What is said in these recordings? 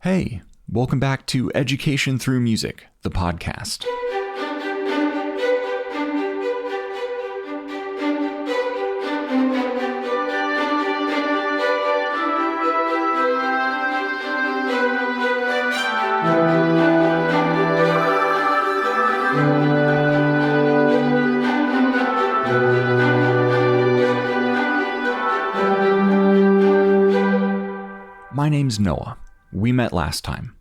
Hey, welcome back to Education Through Music, the podcast. My name's Noah. We met last time.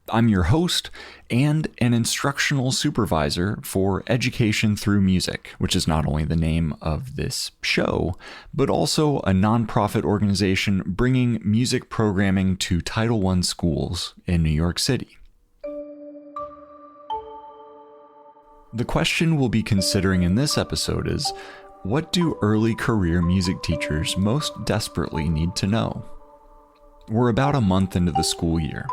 I'm your host and an instructional supervisor for Education Through Music, which is not only the name of this show, but also a nonprofit organization bringing music programming to Title I schools in New York City. The question we'll be considering in this episode is, what do early career music teachers most desperately need to know? We're about a month into the school year.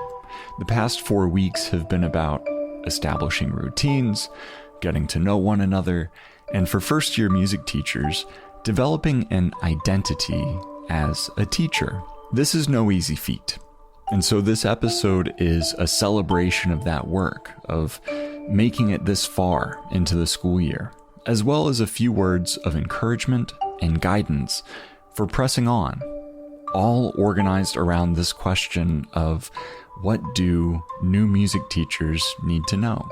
The past 4 weeks have been about establishing routines, getting to know one another, and for first-year music teachers, developing an identity as a teacher. This is no easy feat. And so this episode is a celebration of that work, of making it this far into the school year, as well as a few words of encouragement and guidance for pressing on, all organized around this question of what do new music teachers need to know?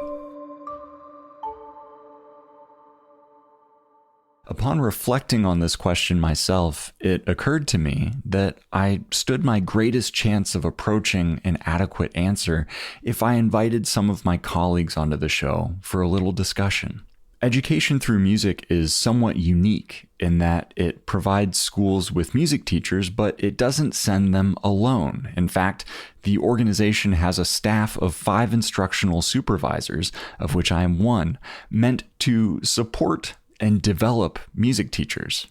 Upon reflecting on this question myself, it occurred to me that I stood my greatest chance of approaching an adequate answer if I invited some of my colleagues onto the show for a little discussion. Education Through Music is somewhat unique in that it provides schools with music teachers, but it doesn't send them alone. In fact, the organization has a staff of 5 instructional supervisors, of which I am one, meant to support and develop music teachers.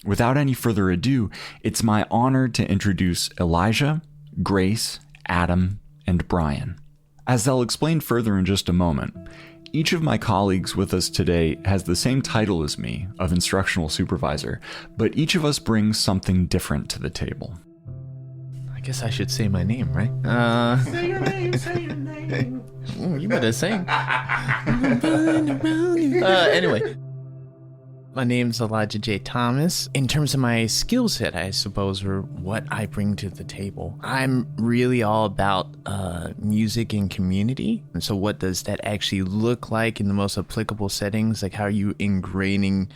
Without any further ado, it's my honor to introduce Elijah, Grace, Adam, and Brian. As I'll explain further in just a moment, each of my colleagues with us today has the same title as me, of instructional supervisor, but each of us brings something different to the table. I guess I should say my name, right? Say your name. Ooh, you better sing. Anyway. My name's Elijah J. Thomas. In terms of my skill set, I suppose, or what I bring to the table, I'm really all about music and community. And so what does that actually look like in the most applicable settings? Like, how are you ingraining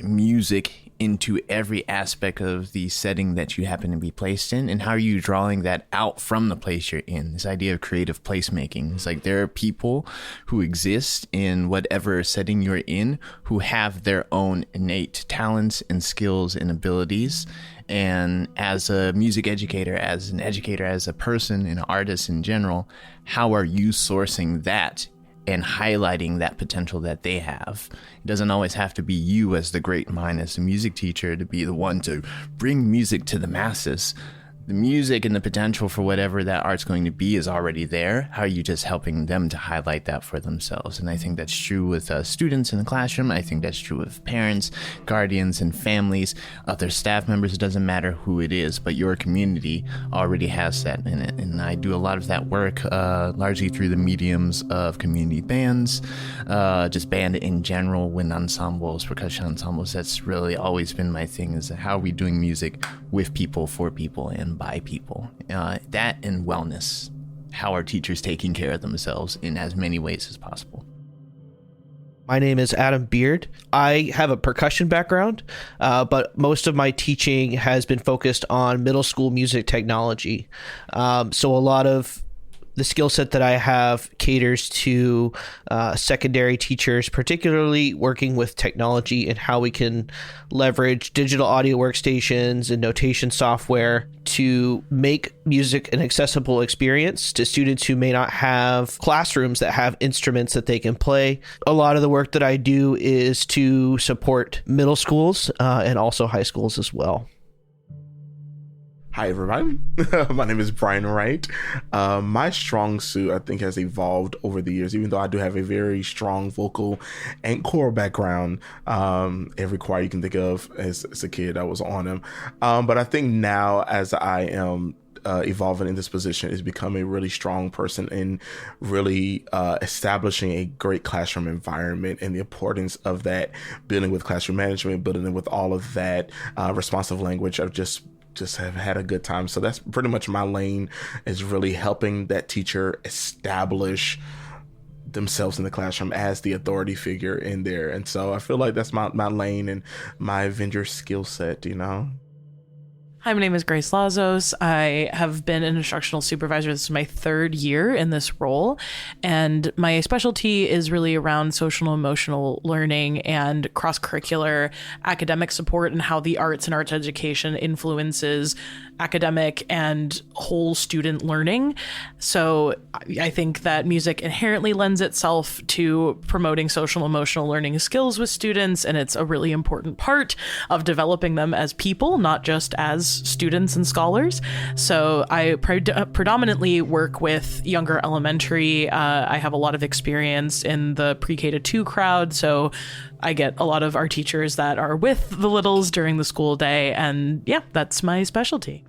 music into every aspect of the setting that you happen to be placed in, and how are you drawing that out from the place you're in? This idea of creative placemaking. It's like there are people who exist in whatever setting you're in who have their own innate talents and skills and abilities. And as a music educator, as an educator, as a person, an artist in general, how are you sourcing that and highlighting that potential that they have? It doesn't always have to be you as the great mind, as a music teacher, to be the one to bring music to the masses. The music and the potential for whatever that art's going to be is already there. How are you just helping them to highlight that for themselves? And I think that's true with students in the classroom. I think that's true with parents, guardians, and families, other staff members. It doesn't matter who it is, but your community already has that in it. And I do a lot of that work largely through the mediums of community bands, just band in general, wind ensembles, percussion ensembles. That's really always been my thing, is how are we doing music with people, for people, and by people. That and wellness. How are teachers taking care of themselves in as many ways as possible? My name is Adam Beard. I have a percussion background, but most of my teaching has been focused on middle school music technology. So a lot of the skill set that I have caters to secondary teachers, particularly working with technology and how we can leverage digital audio workstations and notation software to make music an accessible experience to students who may not have classrooms that have instruments that they can play. A lot of the work that I do is to support middle schools and also high schools as well. Hi, everybody. My name is Brian Wright. My strong suit, I think, has evolved over the years, even though I do have a very strong vocal and choral background. Every choir you can think of as a kid, I was on them. But I think now, as I am evolving in this position is becoming a really strong person in really establishing a great classroom environment, and the importance of that, building with classroom management, building it with all of that responsive language. I've just have had a good time. So that's pretty much my lane, is really helping that teacher establish themselves in the classroom as the authority figure in there. And so I feel like that's my lane and my Avenger skill set, you know? Hi, my name is Grace Lazos. I have been an instructional supervisor. This is my third year in this role. And my specialty is really around social and emotional learning and cross-curricular academic support, and how the arts and arts education influences academic and whole student learning. So I think that music inherently lends itself to promoting social and emotional learning skills with students, and it's a really important part of developing them as people, not just as students and scholars. So I predominantly work with younger elementary. I have a lot of experience in the pre-K to 2 crowd, so I get a lot of our teachers that are with the littles during the school day, and yeah, that's my specialty.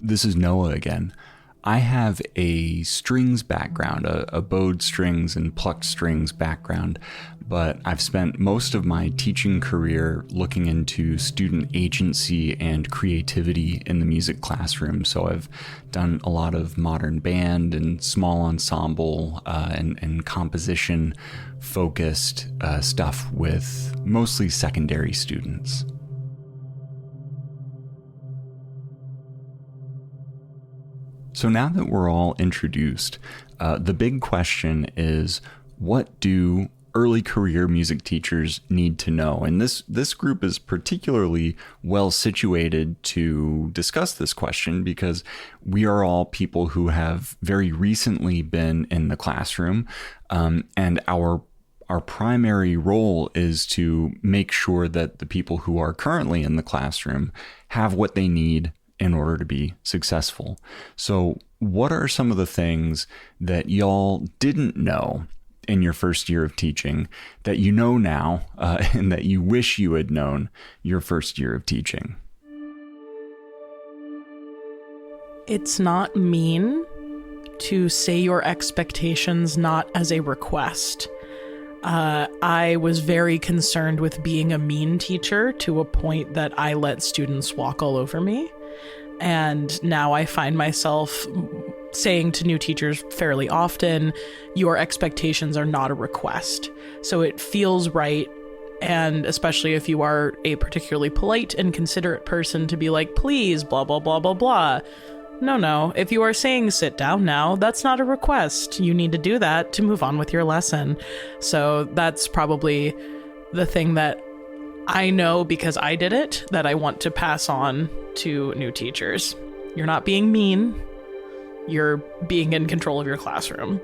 This is Noah again. I have a strings background, a bowed strings and plucked strings background, but I've spent most of my teaching career looking into student agency and creativity in the music classroom. So I've done a lot of modern band and small ensemble and composition focused stuff with mostly secondary students. So now that we're all introduced, the big question is, what do early career music teachers need to know? And this group is particularly well situated to discuss this question, because we are all people who have very recently been in the classroom, and our primary role is to make sure that the people who are currently in the classroom have what they need in order to be successful. So what are some of the things that y'all didn't know in your first year of teaching that you know now, and that you wish you had known your first year of teaching? It's not mean to say your expectations not as a request. I was very concerned with being a mean teacher, to a point that I let students walk all over me. And now I find myself saying to new teachers fairly often, your expectations are not a request. So it feels right, and especially if you are a particularly polite and considerate person, to be like, please, blah, blah, blah, blah, blah. No. If you are saying sit down now, that's not a request. You need to do that to move on with your lesson. So that's probably the thing that I know, because I did it, that I want to pass on to new teachers. You're not being mean. You're being in control of your classroom.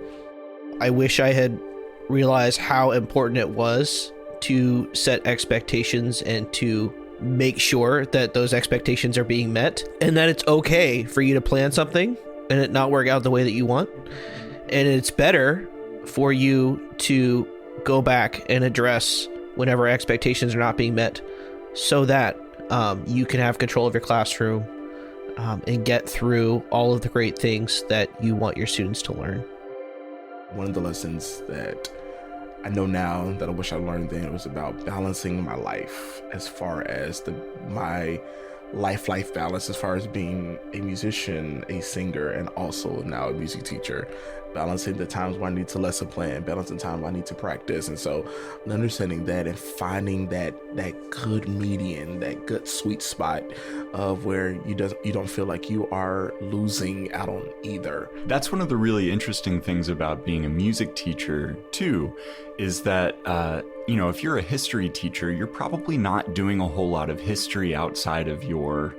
I wish I had realized how important it was to set expectations and to make sure that those expectations are being met, and that it's okay for you to plan something and it not work out the way that you want. And it's better for you to go back and address whenever expectations are not being met, so that you can have control of your classroom and get through all of the great things that you want your students to learn. One of the lessons that I know now that I wish I learned then was about balancing my life, as far as my life balance, as far as being a musician, a singer, and also now a music teacher. Balancing the times where I need to lesson plan, balancing the time I need to practice. And so understanding that and finding that good median, that good sweet spot of where you don't feel like you are losing out on either. That's one of the really interesting things about being a music teacher too, is that if you're a history teacher, you're probably not doing a whole lot of history outside of your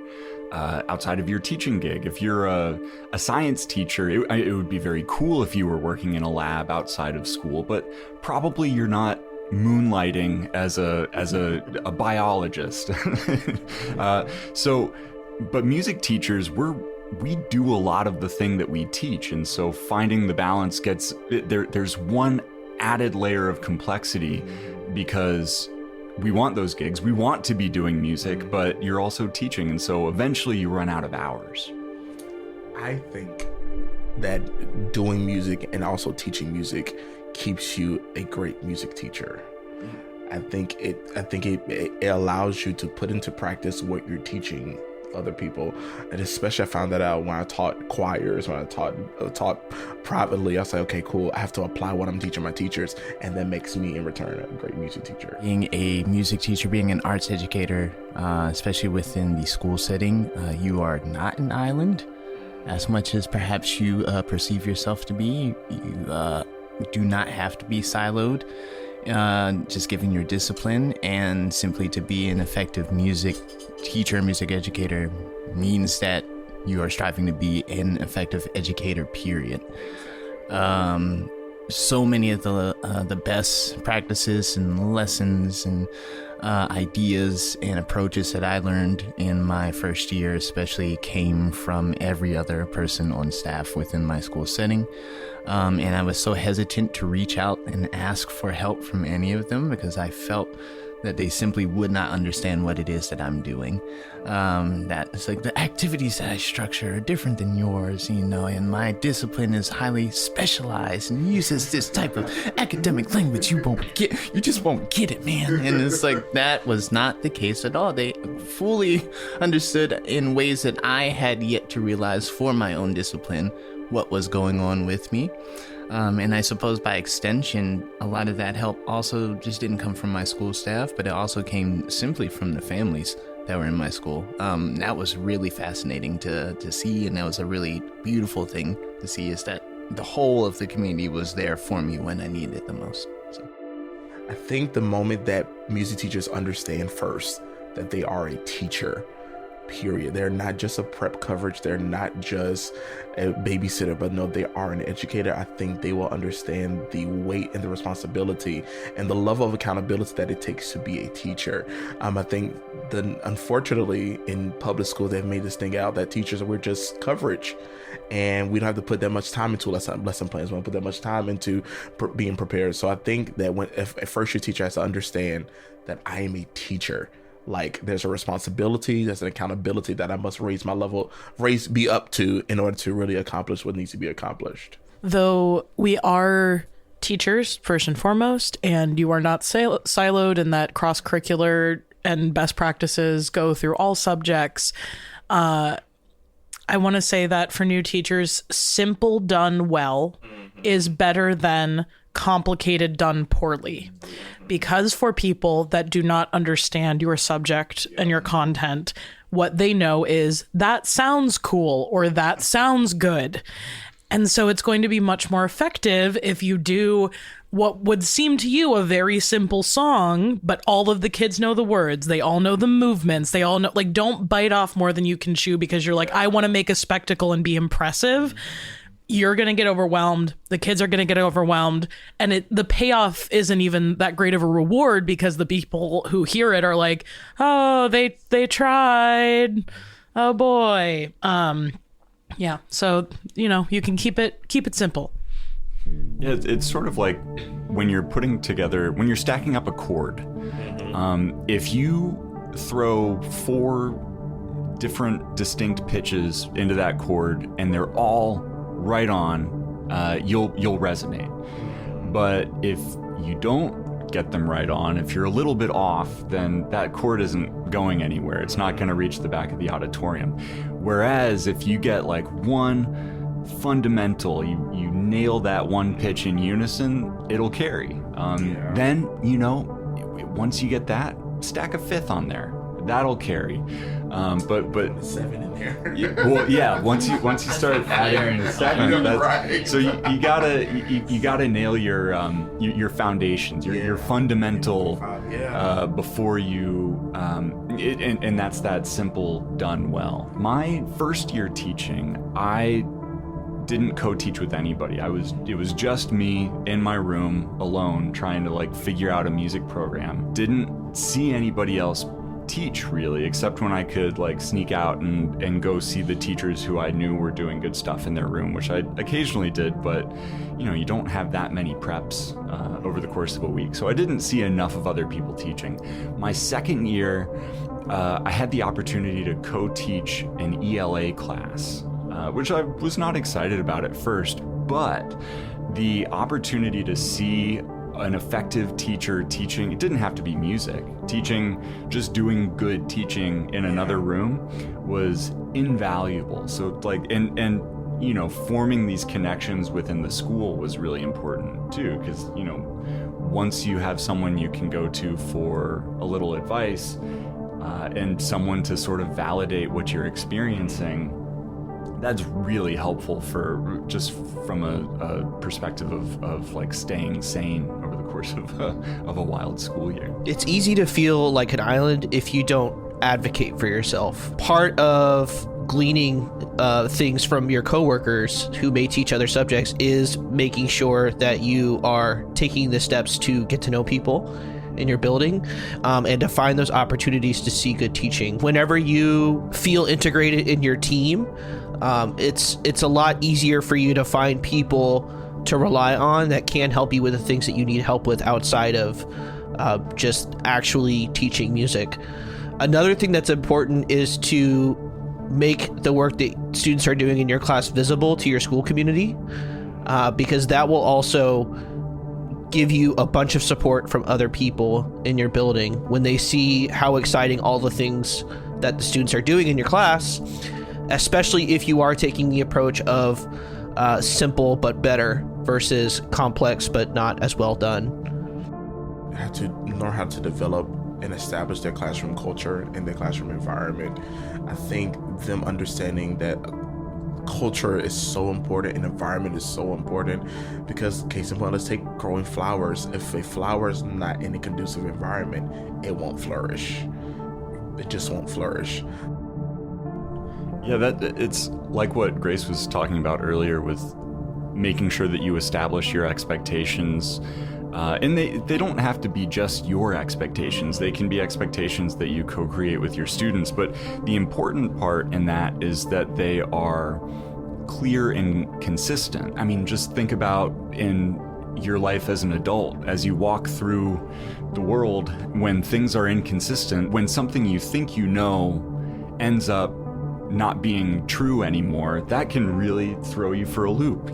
teaching gig. If you're a science teacher, it would be very cool if you were working in a lab outside of school, but probably you're not moonlighting as a biologist. But music teachers, we do a lot of the thing that we teach, and so finding the balance there's one added layer of complexity, because we want those gigs. We want to be doing music, but you're also teaching. And so eventually you run out of hours. I think that doing music and also teaching music keeps you a great music teacher. I think it allows you to put into practice what you're teaching other people, and especially I found that out when I taught choirs, when I taught privately. I was like, okay, cool, I have to apply what I'm teaching my teachers, and that makes me in return a great music teacher. Being a music teacher, being an arts educator, especially within the school setting, you are not an island as much as perhaps you perceive yourself to be. You do not have to be siloed. Just given your discipline, and simply to be an effective music teacher, music educator means that you are striving to be an effective educator, period. So many of the best practices and lessons and ideas and approaches that I learned in my first year especially came from every other person on staff within my school setting. And I was so hesitant to reach out and ask for help from any of them because I felt that they simply would not understand what it is that I'm doing. That it's like the activities that I structure are different than yours, and my discipline is highly specialized and uses this type of academic language you just won't get it, man. And it's like, that was not the case at all. They fully understood in ways that I had yet to realize for my own discipline what was going on with me. And I suppose by extension, a lot of that help also just didn't come from my school staff, but it also came simply from the families that were in my school. That was really fascinating to see, and that was a really beautiful thing to see, is that the whole of the community was there for me when I needed it the most. So I think the moment that music teachers understand first that they are a teacher, period. They're not just a prep coverage. They're not just a babysitter, but no, they are an educator. I think they will understand the weight and the responsibility and the level of accountability that it takes to be a teacher. I think unfortunately in public school, they've made this thing out that teachers, we're just coverage, and we don't have to put that much time into lesson plans. We don't put that much time into being prepared. So I think that if a first year teacher has to understand that I am a teacher, like there's a responsibility, there's an accountability that I must be up to in order to really accomplish what needs to be accomplished. Though we are teachers first and foremost, and you are not siloed, and that cross-curricular and best practices go through all subjects, I want to say that for new teachers, simple done well is better than complicated done poorly. Because for people that do not understand your subject and your content, what they know is that sounds cool or that sounds good. And so it's going to be much more effective if you do what would seem to you a very simple song, but all of the kids know the words. They all know the movements. They all know, like, don't bite off more than you can chew because you're like, I want to make a spectacle and be impressive. You're going to get overwhelmed. The kids are going to get overwhelmed. And the payoff isn't even that great of a reward because the people who hear it are like, oh, they tried. Oh boy. Yeah. So, you can keep it simple. Yeah, it's sort of like when you're when you're stacking up a chord. If you throw 4 different distinct pitches into that chord and they're all right on, you'll resonate. But if you don't get them right on, if you're a little bit off, then that chord isn't going anywhere. It's not going to reach the back of the auditorium. Whereas if you get like one fundamental, you nail that one pitch in unison, it'll carry. Then, once you get that, stack a 5th on there. That'll carry. But 7 in there. Once you start adding the 7, right. So you gotta nail your foundations, your fundamental before you and that's that simple done well. My first year teaching, I didn't co-teach with anybody. It was just me in my room alone trying to figure out a music program. Didn't see anybody else teach, really, except when I could like sneak out and go see the teachers who I knew were doing good stuff in their room, which I occasionally did, but you don't have that many preps over the course of a week. So I didn't see enough of other people teaching. My second year, I had the opportunity to co-teach an ELA class, which I was not excited about at first, but the opportunity to see an effective teacher teaching, it didn't have to be music, teaching, just doing good teaching in another room was invaluable. So like, and forming these connections within the school was really important too, because, once you have someone you can go to for a little advice, and someone to sort of validate what you're experiencing, that's really helpful for just from a perspective of like staying sane over the course of a wild school year. It's easy to feel like an island if you don't advocate for yourself. Part of gleaning things from your coworkers who may teach other subjects is making sure that you are taking the steps to get to know people in your building, and to find those opportunities to see good teaching. Whenever you feel integrated in your team, it's a lot easier for you to find people to rely on that can help you with the things that you need help with outside of just actually teaching music. Another thing that's important is to make the work that students are doing in your class visible to your school community, because that will also give you a bunch of support from other people in your building when they see how exciting all the things that the students are doing in your class, especially if you are taking the approach of simple but better versus complex but not as well done. Have to learn how to develop and establish their classroom culture and their classroom environment. I think them understanding that culture is so important and environment is so important, because case in point, let's take growing flowers. If a flower is not in a conducive environment, it won't flourish. It just won't flourish. Yeah, it's like what Grace was talking about earlier with making sure that you establish your expectations. And they don't have to be just your expectations. They can be expectations that you co-create with your students. But the important part in that is that they are clear and consistent. I mean, just think about in your life as an adult, as you walk through the world, when things are inconsistent, when something you think you know ends up not being true anymore, that can really throw you for a loop.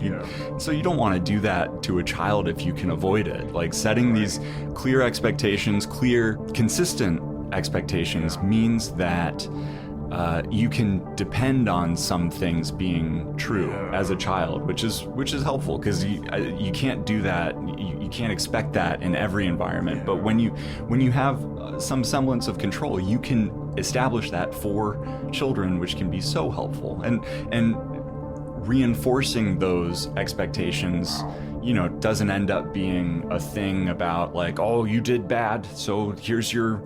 So you don't want to do that to a child if you can avoid it. Like setting these clear expectations, clear, consistent expectations means that you can depend on some things being true as a child, which is helpful, because you can't do that. You can't expect that in every environment. But when you have some semblance of control, you can establish that for children, which can be so helpful. And reinforcing those expectations, doesn't end up being a thing about like, oh, you did bad, so here's your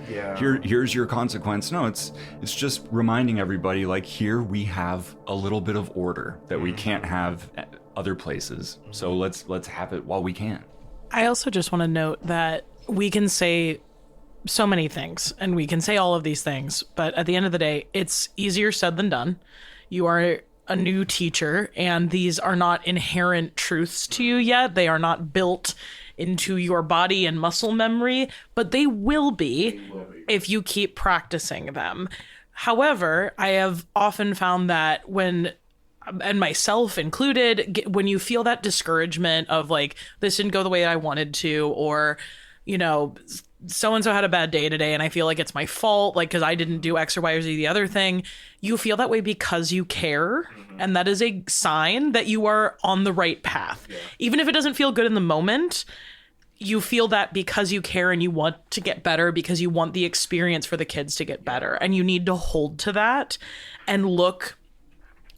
consequence. No, it's just reminding everybody, like, here we have a little bit of order that we can't have at other places. So let's have it while we can. I also just want to note that we can say so many things and we can say all of these things, but at the end of the day, it's easier said than done. You are a new teacher, and these are not inherent truths to you yet. They are not built into your body and muscle memory, but they will be if you keep practicing them. However, I have often found that and myself included, when you feel that discouragement of like, this didn't go the way I wanted to, or, so-and-so had a bad day today and I feel like it's my fault, like, because I didn't do X or Y or Z, the other thing, you feel that way because you care. And that is a sign that you are on the right path. Yeah. Even if it doesn't feel good in the moment, you feel that because you care and you want to get better, because you want the experience for the kids to get better. And you need to hold to that and look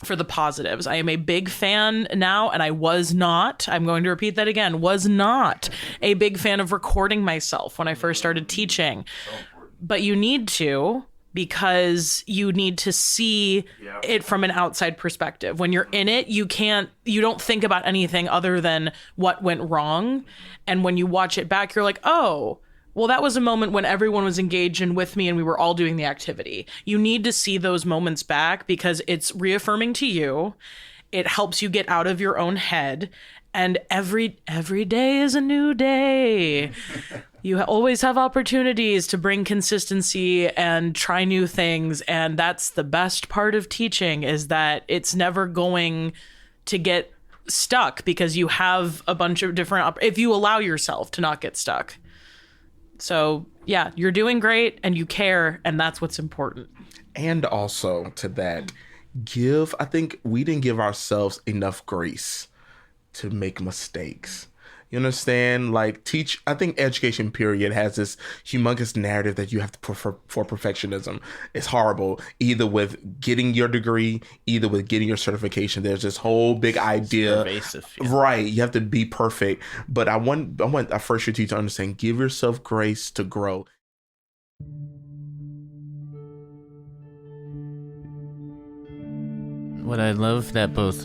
for the positives. I am a big fan now, and I was not, I'm going to repeat that again, was not a big fan of recording myself when I first started teaching. But you need to, because you need to see it from an outside perspective. When you're in it, you don't think about anything other than what went wrong. And when you watch it back, you're like, oh, well, that was a moment when everyone was engaged and with me and we were all doing the activity. You need to see those moments back because it's reaffirming to you. It helps you get out of your own head. And every day is a new day. You always have opportunities to bring consistency and try new things. And that's the best part of teaching, is that it's never going to get stuck because you have a bunch of different, if you allow yourself to not get stuck. So yeah, you're doing great and you care, and that's what's important. And also to that, I think we didn't give ourselves enough grace to make mistakes. You understand? Like I think education period has this humongous narrative that you have to prefer for perfectionism. It's horrible. Either with getting your degree, either with getting your certification. There's this whole big idea. Pervasive, yeah. Right. You have to be perfect. But I want a first year teacher to understand, give yourself grace to grow. What I love that both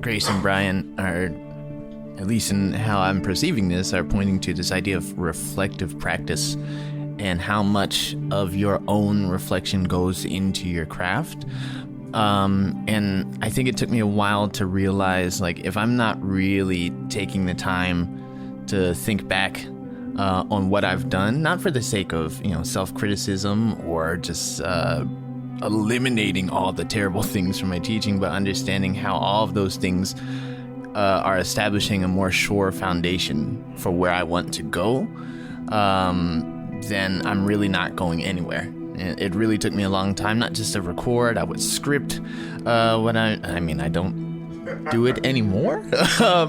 Grace and Brian are, at least in how I'm perceiving this, are pointing to this idea of reflective practice and how much of your own reflection goes into your craft. And I think it took me a while to realize, like, if I'm not really taking the time to think back on what I've done, not for the sake of, self-criticism or just eliminating all the terrible things from my teaching, but understanding how all of those things are establishing a more sure foundation for where I want to go, then I'm really not going anywhere. It really took me a long time, not just to record. I would script when I don't do it anymore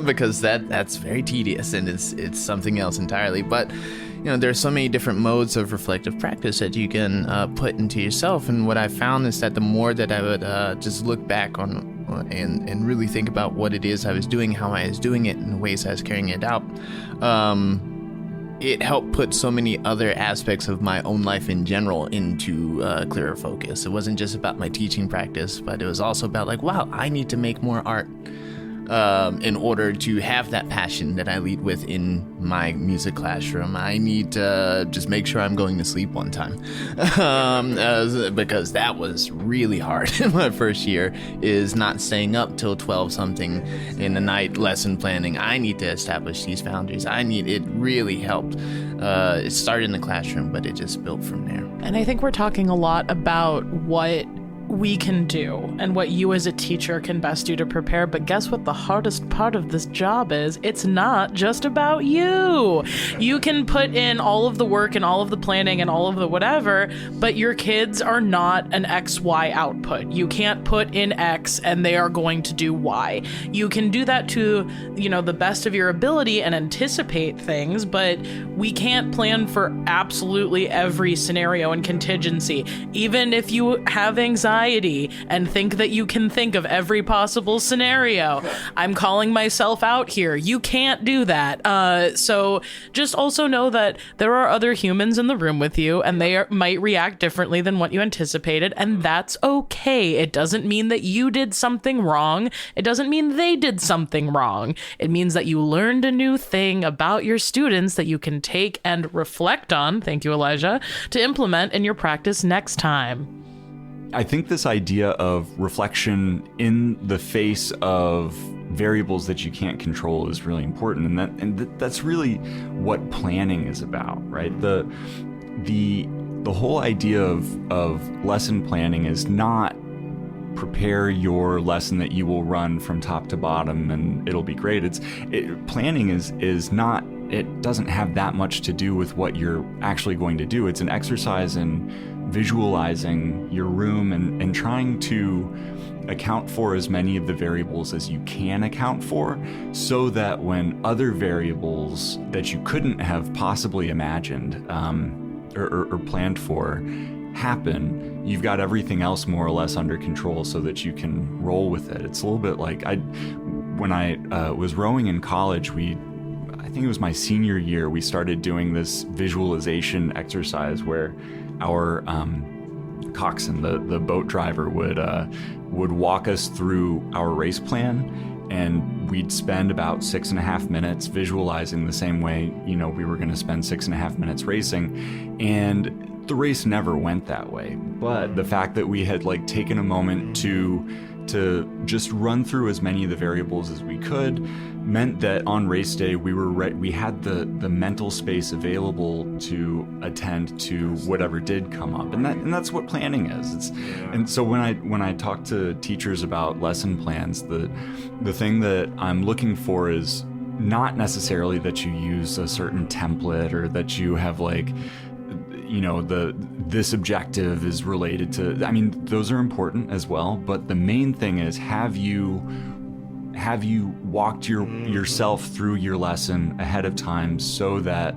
because that's very tedious and it's something else entirely. But there's so many different modes of reflective practice that you can put into yourself. And what I found is that the more that I would just look back on and really think about what it is I was doing, how I was doing it, and the ways I was carrying it out, it helped put so many other aspects of my own life in general into clearer focus. It wasn't just about my teaching practice, but it was also about, like, wow, I need to make more art in order to have that passion that I lead with in my music classroom. I need to just make sure I'm going to sleep on time because that was really hard in my first year, is not staying up till 12 something in the night lesson planning. I need to establish these boundaries. It really helped. It started in the classroom, but it just built from there. And I think we're talking a lot about what we can do and what you as a teacher can best do to prepare. But guess what the hardest part of this job is? It's not just about you. You can put in all of the work and all of the planning and all of the whatever, but your kids are not an XY output. You can't put in X and they are going to do Y. You can do that to, the best of your ability and anticipate things, but we can't plan for absolutely every scenario and contingency. Even if you have anxiety and think that you can think of every possible scenario, I'm calling myself out here. You can't do that. So just also know that there are other humans in the room with you, and they might react differently than what you anticipated, and that's okay. It doesn't mean that you did something wrong. It doesn't mean they did something wrong. It means that you learned a new thing about your students that you can take and reflect on, thank you, Elijah, to implement in your practice next time. I think this idea of reflection in the face of variables that you can't control is really important, and that's really what planning is about, right? The whole idea of lesson planning is not prepare your lesson that you will run from top to bottom and it'll be great. Planning is not. It doesn't have that much to do with what you're actually going to do. It's an exercise in visualizing your room and trying to account for as many of the variables as you can account for, so that when other variables that you couldn't have possibly imagined or planned for happen, you've got everything else more or less under control so that you can roll with it. It's a little bit like when I was rowing in college, I think it was my senior year, we started doing this visualization exercise where our coxswain, the boat driver, would walk us through our race plan and we'd spend about 6.5 minutes visualizing the same way, you know, we were going to spend 6.5 minutes racing. And the race never went that way. But the fact that we had like taken a moment to just run through as many of the variables as we could meant that on race day we had the mental space available to attend to whatever did come up, and that's what planning is. And so when I talk to teachers about lesson plans, the thing that I'm looking for is not necessarily that you use a certain template or that you have like, you know, this objective is related to, I mean, those are important as well, but the main thing is, have you walked yourself through your lesson ahead of time so that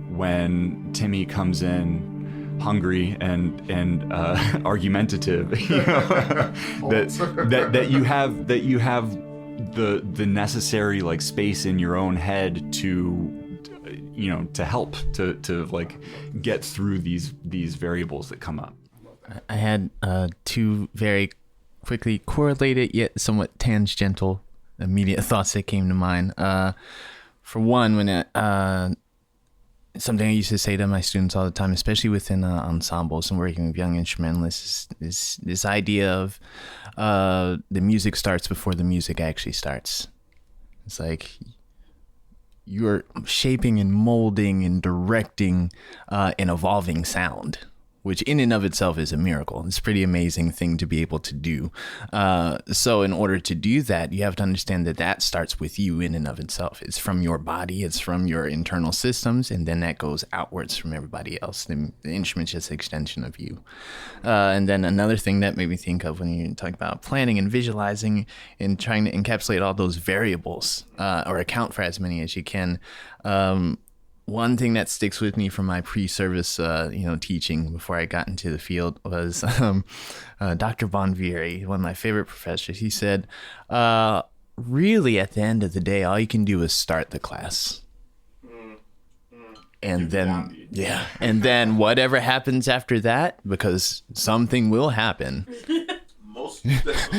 when Timmy comes in hungry and argumentative, you know, that you have the necessary like space in your own head to, you know, to help to like get through these variables that come up. I had two very quickly correlated yet somewhat tangential immediate thoughts that came to mind. For one, when something I used to say to my students all the time, especially within ensembles and working with young instrumentalists, is this idea of the music starts before the music actually starts. It's like you're shaping and molding and directing an evolving sound, which in and of itself is a miracle. It's a pretty amazing thing to be able to do. So in order to do that, you have to understand that starts with you in and of itself. It's from your body, it's from your internal systems, and then that goes outwards from everybody else. The instrument's just an extension of you. And then another thing that made me think of when you talk about planning and visualizing and trying to encapsulate all those variables or account for as many as you can. One thing that sticks with me from my pre-service, teaching before I got into the field was Dr. Von Vieri, one of my favorite professors. He said, really, at the end of the day, all you can do is start the class. And then whatever happens after that, because something will happen.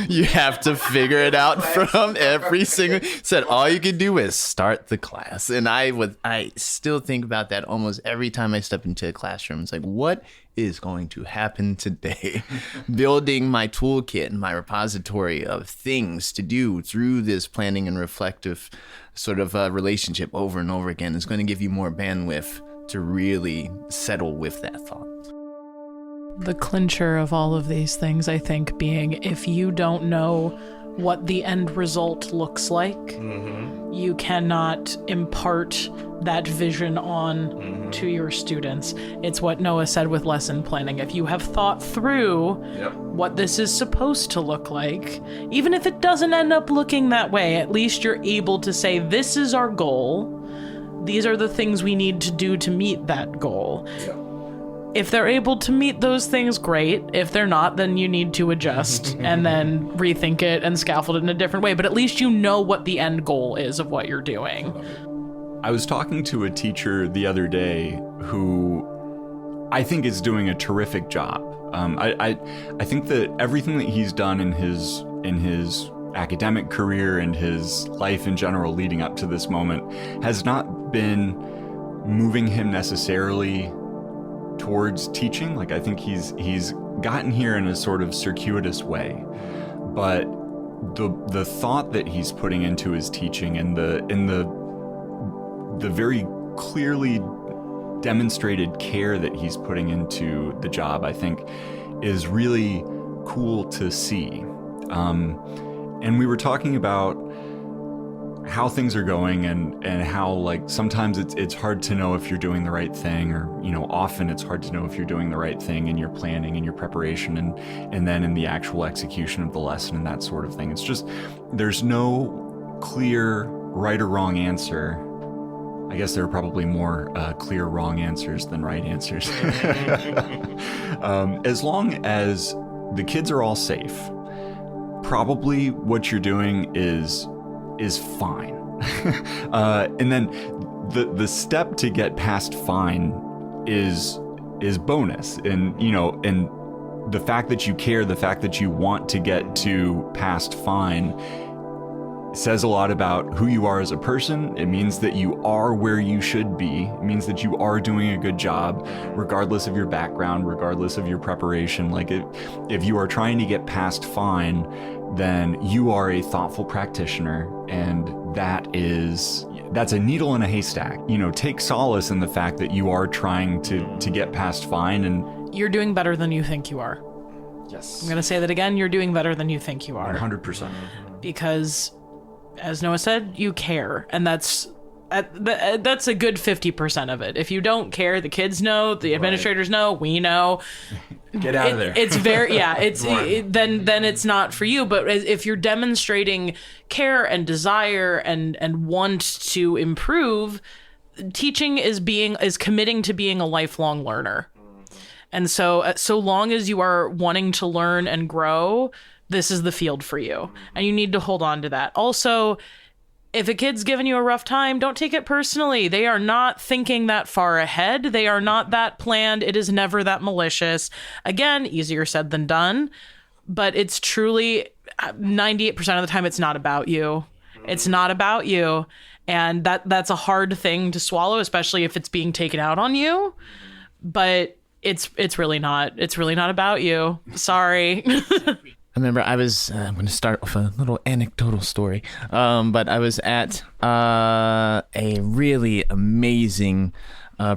You have to figure it out from every single. Said all you can do is start the class, and I still think about that almost every time I step into a classroom. It's like, what is going to happen today? Building my toolkit and my repository of things to do through this planning and reflective sort of relationship over and over again is going to give you more bandwidth to really settle with that thought. The clincher of all of these things, I think, being if you don't know what the end result looks like, you cannot impart that vision on to your students. It's what Noah said with lesson planning. If you have thought through what this is supposed to look like, even if it doesn't end up looking that way, at least you're able to say, this is our goal. These are the things we need to do to meet that goal. If they're able to meet those things, great. If they're not, then you need to adjust and then rethink it and scaffold it in a different way. But at least you know what the end goal is of what you're doing. I was talking to a teacher the other day who I think is doing a terrific job. I think that everything that he's done in his academic career and his life in general leading up to this moment has not been moving him necessarily towards teaching. Like, I think he's gotten here in a sort of circuitous way, but the thought that he's putting into his teaching and the very clearly demonstrated care that he's putting into the job, I think, is really cool to see. And we were talking about how things are going and how, like, sometimes it's hard to know if you're doing the right thing, or, you know, often it's hard to know if you're doing the right thing in your planning and your preparation and then in the actual execution of the lesson and that sort of thing. It's just, there's no clear right or wrong answer. I guess there are probably more clear wrong answers than right answers. As long as the kids are all safe, probably what you're doing is fine. And then the step to get past fine is bonus. And, you know, and the fact that you care, the fact that you want to get to past fine says a lot about who you are as a person. It means that you are where you should be. It means that you are doing a good job, regardless of your background, regardless of your preparation. Like if you are trying to get past fine, then you are a thoughtful practitioner, and that's a needle in a haystack. Take solace in the fact that you are trying to get past fine, and You're doing better than you think you are. yes, I'm going to say that again. You're doing better than you think you are. 100%. Because, as Noah said, you care. And that's a good 50% of it. If you don't care, the kids know, the administrators know, we know. Get out of there. It's very, then it's not for you. But if you're demonstrating care and desire and want to improve, teaching is committing to being a lifelong learner. And so long as you are wanting to learn and grow, this is the field for you. And you need to hold on to that. Also, if a kid's giving you a rough time, don't take it personally. They are not thinking that far ahead. They are not that planned. It is never that malicious. Again, easier said than done. But it's truly 98% of the time, it's not about you. It's not about you. And that's a hard thing to swallow, especially if it's being taken out on you. But it's really not. It's really not about you. Sorry. I remember I'm going to start with a little anecdotal story, but I was at a really amazing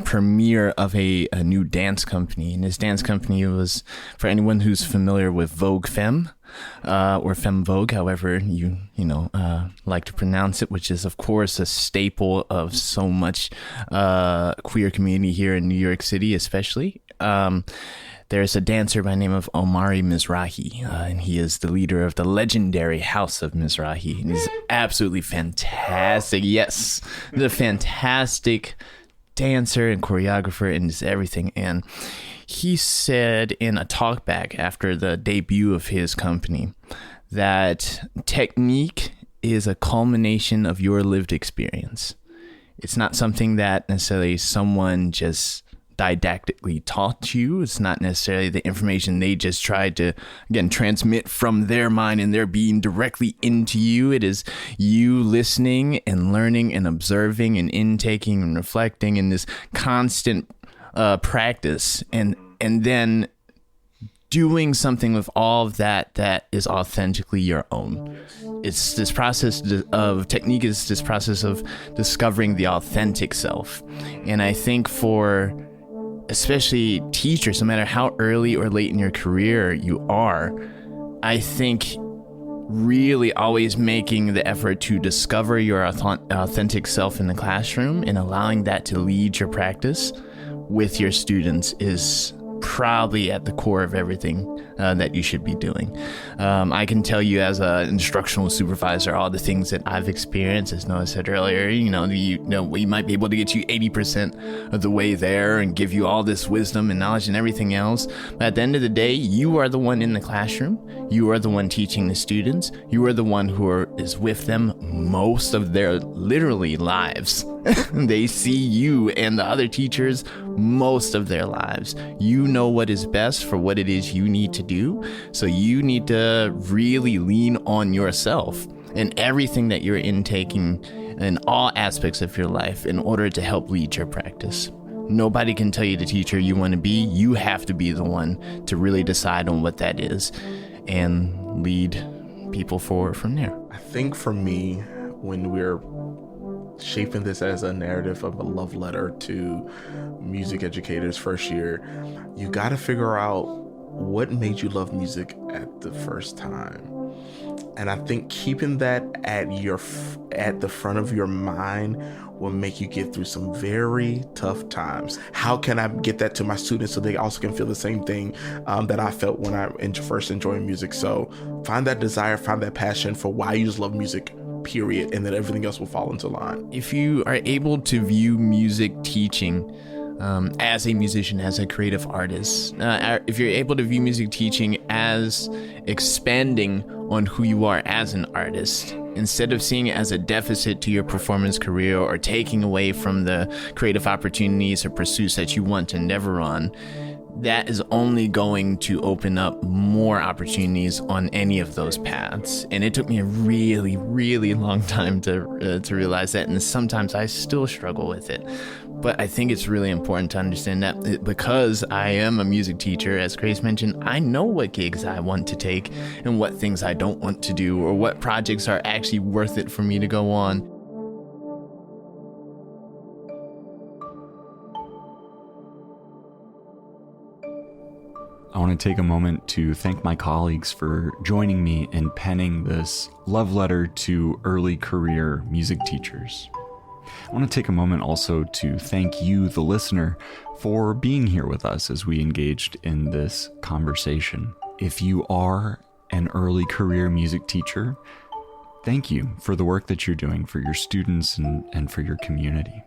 premiere of a new dance company. And this dance company was, for anyone who's familiar with Vogue Femme, or Femme Vogue, however you like to pronounce it, which is, of course, a staple of so much queer community here in New York City, especially. There's a dancer by the name of Omari Mizrahi, and he is the leader of the legendary House of Mizrahi. And he's absolutely fantastic. Yes, the fantastic dancer and choreographer and just everything. And he said in a talkback after the debut of his company that technique is a culmination of your lived experience. It's not something that necessarily someone just didactically taught you. It's not necessarily the information they just tried to, again, transmit from their mind and their being directly into you. It is you listening and learning and observing and intaking and reflecting in this constant practice, and then doing something with all of that is authentically your own. It's this process of technique is this process of discovering the authentic self. And I think for especially teachers, no matter how early or late in your career you are, I think really always making the effort to discover your authentic self in the classroom and allowing that to lead your practice with your students is probably at the core of everything that you should be doing. I can tell you as an instructional supervisor, all the things that I've experienced, as Noah said earlier, we might be able to get you 80% of the way there and give you all this wisdom and knowledge and everything else. But at the end of the day, you are the one in the classroom. You are the one teaching the students. You are the one who is with them most of their literally lives. They see you and the other teachers most of their lives. You know what is best for what it is you need to do. So you need to really lean on yourself and everything that you're intaking in all aspects of your life in order to help lead your practice. Nobody can tell you the teacher you want to be. You have to be the one to really decide on what that is and lead people forward from there. I think for me, when we're shaping this as a narrative of a love letter to music educators first year, you got to figure out what made you love music at the first time. And I think keeping that at the front of your mind will make you get through some very tough times. How can I get that to my students so they also can feel the same thing that I felt when I first enjoyed music? So find that desire, find that passion for why you just love music, period, and then everything else will fall into line. If you are able to view music teaching as a musician, as a creative artist, if you're able to view music teaching as expanding on who you are as an artist, instead of seeing it as a deficit to your performance career or taking away from the creative opportunities or pursuits that you want to endeavor on, that is only going to open up more opportunities on any of those paths. And it took me a really, really long time to realize that. And sometimes I still struggle with it. But I think it's really important to understand that because I am a music teacher, as Grace mentioned, I know what gigs I want to take and what things I don't want to do, or what projects are actually worth it for me to go on. I want to take a moment to thank my colleagues for joining me in penning this love letter to early career music teachers. I want to take a moment also to thank you, the listener, for being here with us as we engaged in this conversation. If you are an early career music teacher, thank you for the work that you're doing for your students and for your community.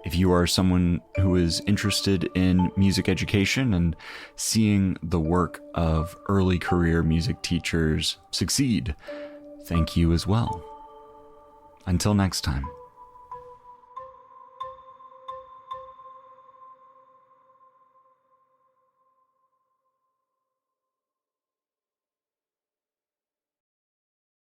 If you are someone who is interested in music education and seeing the work of early career music teachers succeed, thank you as well. Until next time.